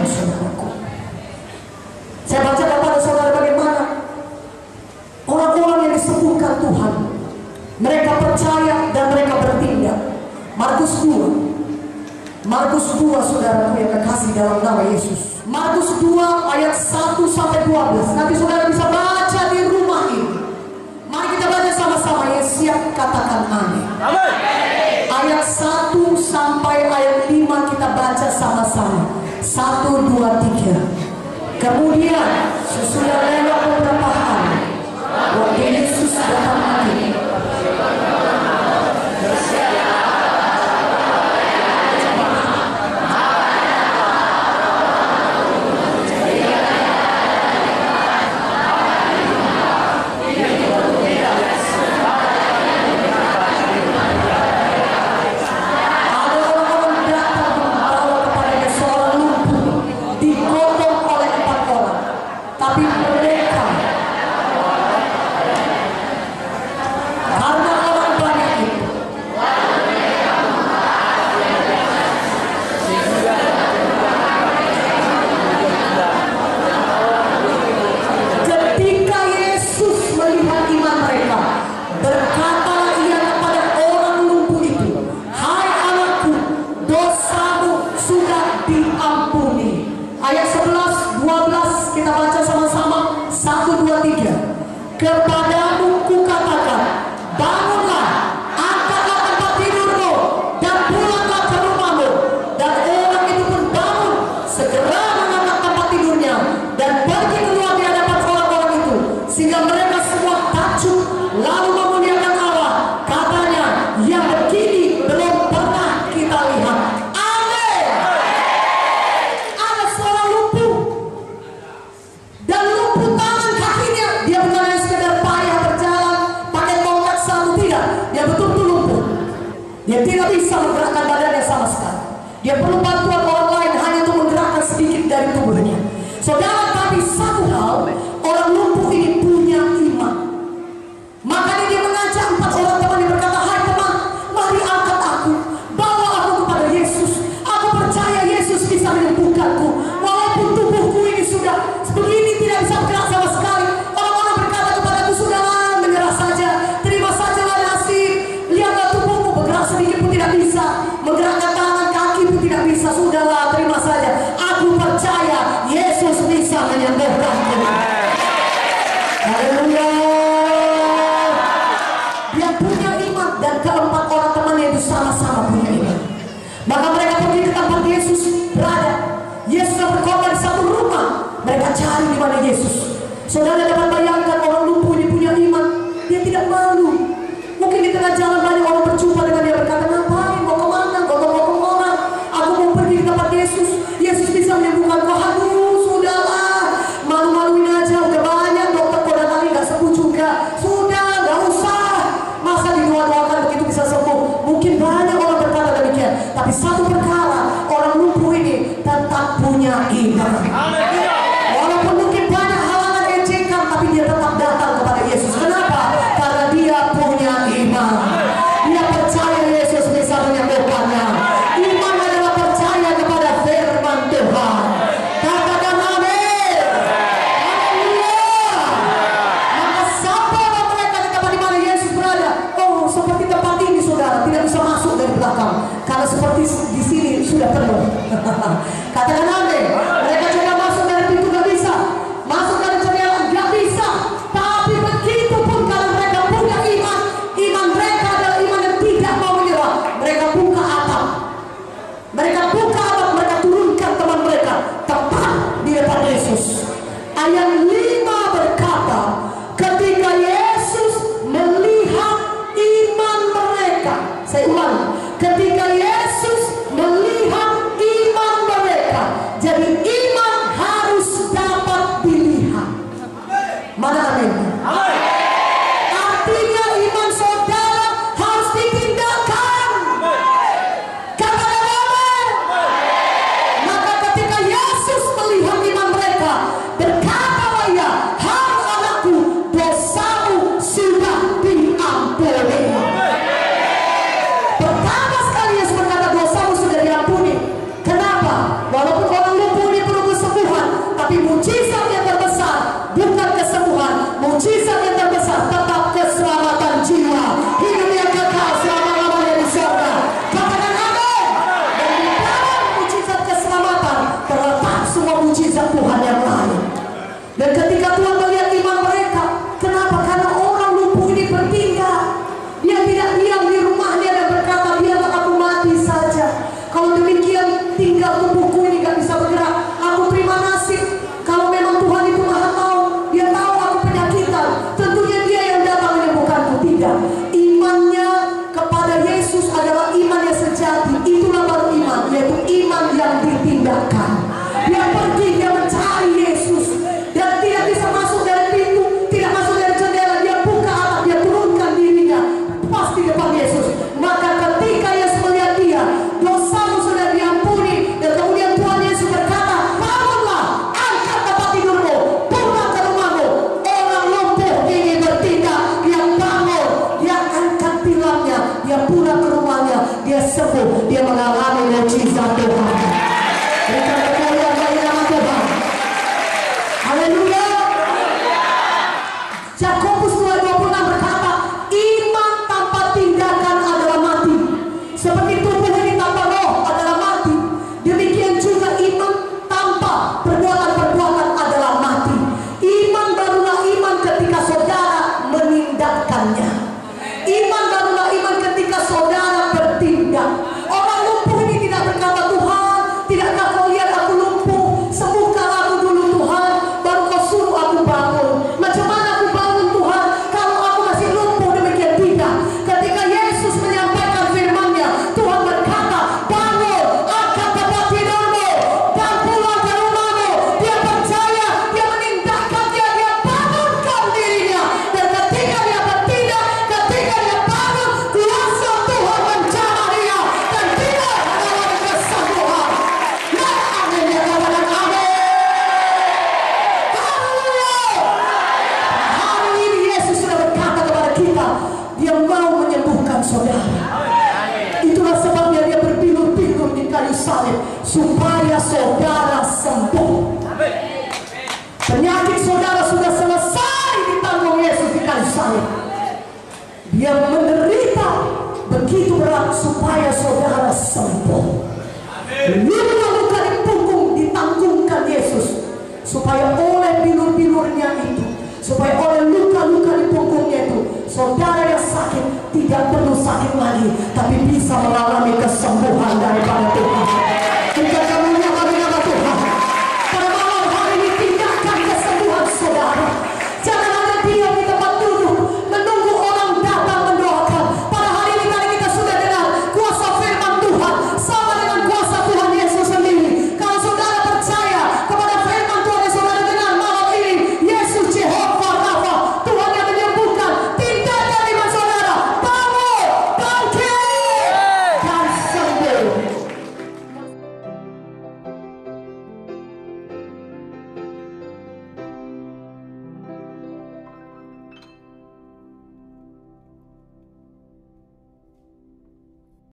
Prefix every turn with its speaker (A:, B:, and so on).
A: saudaraku. Saya baca kepada saudara bagaimana orang-orang yang disembuhkan Tuhan, mereka percaya dan mereka bertindak. Markus 2 saudaraku yang kekasih dalam nama Yesus. Markus 2 ayat 1 sampai 12. Nanti saudara bisa baca di rumah ini. Mari kita baca sama-sama. Yang siap katakan amin.
B: Amin.
A: Ayat 1 sampai ayat 5 kita baca sama-sama. 1, 2, 3. Kemudian sesudah lewat beberapa hari, waktu Yesus datang lagi. Kepadamu kukatakan, bangunlah, angkatlah tempat tidurmu, dan pulanglah ke rumahmu. Dan orang itu pun bangun, segera mengangkat tempat tidurnya, dan pergi keluar di hadapan orang-orang itu, sehingga mereka semua takjub, lalu memuliakan Allah. Katanya, yang begini belum pernah kita lihat. Amin. Ada seorang lumpuh, dan lumpuh tangan kakinya. Dia bukan dia tidak bisa menggerakkan badannya sama sekali. Dia perlu bantuan orang lain hanya untuk menggerakkan sedikit dari tubuhnya. Saudara, tapi satu hal, orang lumpuh ini punya iman. Makanya dia mengajak 4 orang teman yang berkata, hai teman, mari angkat aku, bawa aku kepada Yesus. Aku percaya Yesus bisa menyembuhkanku. Walaupun tubuhku ini sudah begini, tidak bisa bergerak sama sekali. Orang-orang berkata kepadaku, sudahlah, menyerah saja, terima sajalah nasib. Lihatlah tubuhmu bergerak sedikit pun tidak bisa, menggerakkan tangan kaki pun tidak bisa. Sudahlah, terima saja. Aku percaya Yesus bisa menyembuhkanku. Haleluya. Dia punya iman, dan keempat orang temannya itu sama-sama punya iman. Maka mereka pergi ke tempat Yesus berada. Yesus berkhotbah di satu rumah. Mereka cari di mana Yesus. Saudara dapat bayangkan orang lumpuh ini punya iman. Dia tidak malu. Mungkin di tengah jalan banyak orang berjumpa dengan dia, berkata, ngapain, mau kemana, ngomong-ngomong orang, aku mau pergi ke tempat Yesus. Yesus bisa menyembuhkan kau. Aduh, sudahlah, malu-maluin aja, udah banyak dokter kau datangi gak sembuh juga. Sudah, gak usah, masa didoa-doakan begitu bisa sembuh. Mungkin banyak orang berkata demikian, tapi satu perkara, orang lumpuh ini tetap punya iman. Walaupun mungkin banyak halangan ejekan, tapi dia tetap datang kepada Yesus. Kenapa? Karena dia punya iman. Dia percaya Yesus bisa menyembuhkannya. Iman adalah percaya kepada firman Tuhan. Katakan amin. Haleluya. Maka sampai mereka di tempat di mana Yesus berada. Oh, seperti tempat ini saudara, tidak bisa masuk dari belakang, karena seperti di sini sudah penuh. Katakan amin. Mereka coba masuk dari pintu, gak bisa. Masuk dari jendela, gak bisa. Tapi begitu pun kalau mereka punya iman, iman mereka adalah iman yang tidak mau menyerah. Mereka buka atap, mereka turunkan teman mereka tepat di depan Yesus. Ayat 5 berkata, ketika Yesus melihat iman mereka. Saya ulang, ketika Yesus melihat iman mereka. Jadi iman harus dapat dilihat. Mana amin? Artinya iman saudara harus ditindakan. Katakan amin. Maka ketika Yesus melihat iman mereka, berkatalah kesembuhan yang lain. Dan ketika Tuhan melihat iman mereka, kenapa? Karena orang lumpuh ini bertindak. Dia tidak diam di rumahnya dan berkata, biarlah aku mati saja. Kalau demikian tinggal tubuhku ini gak bisa bergerak, aku terima nasib. Kalau memang Tuhan itu maha tahu, dia tahu aku penyakitan, tentunya dia yang datang menyembuhkanku. Tidak, imannya kepada Yesus adalah iman yang sejati. Itulah baru iman, yaitu iman yang ditindakkan. Dia pergi, dia mencari Yesus, dan tidak bisa masuk dari pintu, tidak masuk dari jendela. Dia buka atap, dia turunkan dirinya pas di depan Yesus. Maka ketika Yesus melihat dia, dosamu sudah diampuni. Dan kemudian Tuhan Yesus berkata, bangunlah, angkat tempat tidurmu, pulang ke rumahmu. Orang lumpuh ini bertindak, dia bangun, dia angkat tilangnya, dia pulang ke rumahnya, dia sembuh, dia mengalami mukjizat Tuhan. Berikan kemuliaan bagi nama Tuhan. Haleluya. Yakobus 2:26 berkata, iman tanpa tindakan adalah mati. Seperti tubuh ini tanpa roh adalah mati, demikian juga iman tanpa perbuatan-perbuatan adalah mati. Iman barulah iman ketika saudara menindakkannya. Iman barulah iman ketika saudara bertindak. Orang lumpuh ini tidak berkata, Tuhan, tidakkah kau lihat aku lumpuh? Sembuhkan aku dulu Tuhan, baru kau suruh aku bangun. Macam mana aku bangun Tuhan kalau aku masih lumpuh? Demikian tidak. Ketika Yesus menyampaikan firman-Nya, Tuhan berkata, bangun, angkat tempat tidurmu, dan pulang ke rumahmu. Dia percaya, dia menindakkannya, dia bangunkan dirinya. Dan ketika dia bertindak, ketika dia bangun, kuasa Tuhan menjamah dia, dan dia mengalami kesembuhan. Ya amin, ya katakan amin. Haleluya. Hari ini Yesus sudah berkata kepada kita, dia mau menyembuhkan saudara. Itulah sebabnya dia berpilur-pilur di kayu salib, supaya saudara sembuh. Penyakit saudara sudah selesai ditanggung Yesus di kayu salib. Dia menderita begitu berat supaya saudara sembuh. Luka-luka di punggung ditanggungkan Yesus, supaya oleh bilur-bilurnya itu, supaya oleh luka-luka di punggungnya itu, saudara yang sakit tidak perlu sakit lagi, tapi bisa mengalami kesembuhan daripada Tuhan.